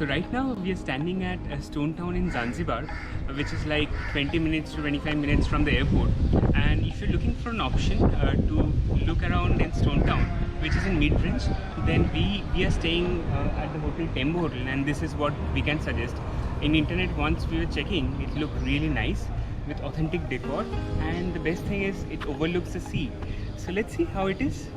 So right now we are standing at Stone Town in Zanzibar, which is like 20 minutes to 25 minutes from the airport. And if you're looking for an option to look around in Stone Town, which is in mid-range, then we are staying at the hotel Tembo Hotel, and this is what we can suggest. In internet, once we were checking, it looked really nice with authentic decor, and the best thing is it overlooks the sea. So let's see how it is.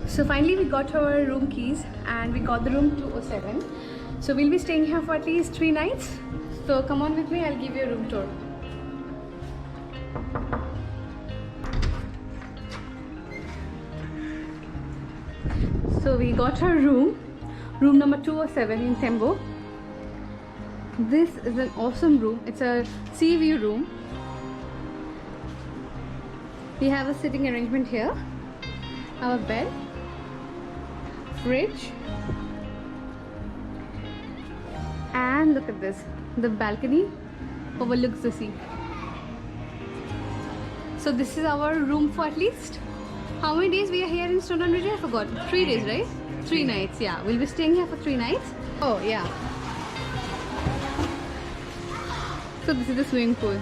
So finally we got our room keys and we got the room 207. So we'll be staying here for at least 3 nights. So come on with me, I'll give you a room tour. So we got our room number 207 in Tembo. This is an awesome room. It's a sea view room. We have a sitting arrangement here, our bed, fridge, and look at this, the balcony overlooks the sea. So this is our room for at least, how many days we are here in Stone Town Bridge? I forgot. 3 days, right? 3 nights, yeah. We'll be staying here for 3 nights. Oh yeah. So this is the swimming pool.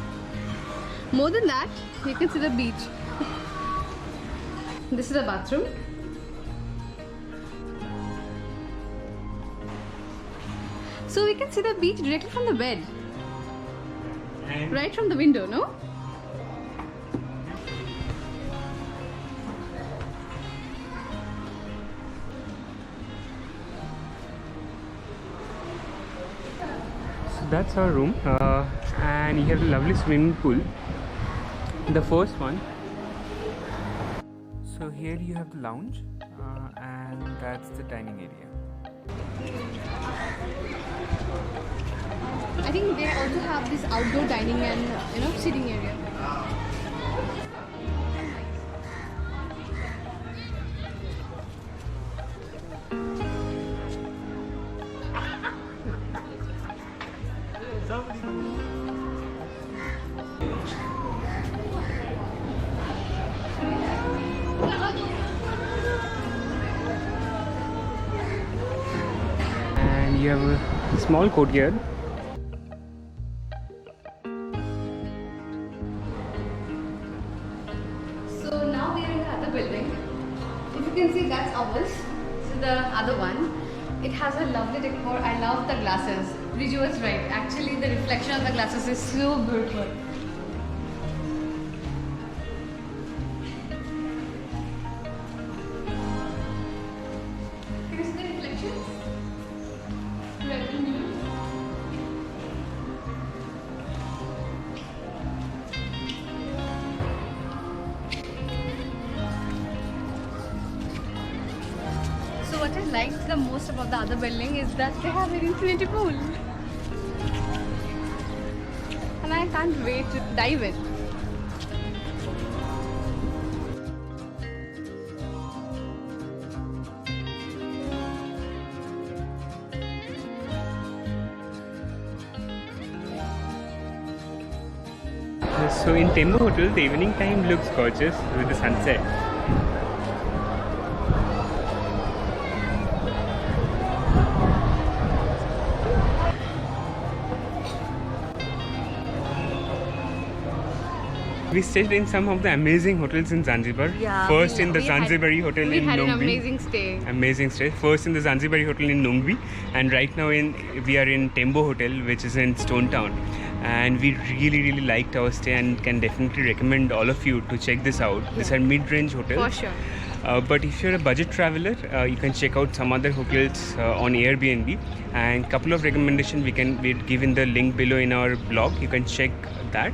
More than that, you can see the beach. This is the bathroom. So we can see the beach directly from the bed. And Right from the window, no? so that's our room, and you have a lovely swimming pool, the first one. So here you have the lounge, and that's the dining area. I think they also have this outdoor dining and sitting area. And you have a small courtyard. So now we are in the other building. If you can see, that's ours. This is the other one. It has a lovely decor. I love the glasses. Riju was right. Actually, the reflection of the glasses is so beautiful. Can you see the reflections? Red and blue. So what I liked the most about the other building is that they have an infinity pool. And I can't wait to dive in. So in Tembo Hotel, the evening time looks gorgeous with the sunset. We stayed in some of the amazing hotels in Zanzibar. Yeah, First in the Zanzibari Hotel we in had an Nongbi. amazing stay. Amazing stay. First in the Zanzibari Hotel in Nongbi, and right now we are in Tembo Hotel, which is in Stone Town. And we really liked our stay and can definitely recommend all of you to check this out. These are mid-range hotels. For sure. But if you're a budget traveler, you can check out some other hotels on Airbnb, and couple of recommendations we give in the link below in our blog. You can check that.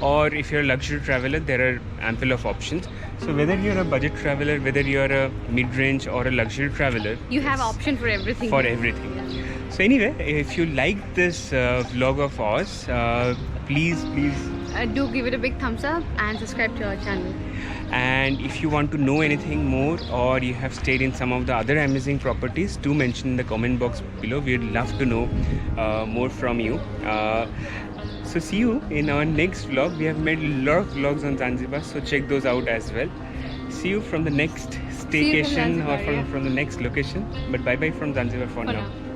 Or if you're a luxury traveler, there are ample of options. So whether you're a budget traveler, whether you're a mid-range or a luxury traveler, You have option for everything. for everything. So anyway, if you like this vlog of ours, please Do give it a big thumbs up and subscribe to our channel. And if you want to know anything more, or you have stayed in some of the other amazing properties, do mention in the comment box below. We'd love to know more from you. So see you in our next vlog. We have made a lot of vlogs on Zanzibar, so check those out as well. See you from the next staycation or Zanzibar, from the next location. But bye bye from Zanzibar for now. now.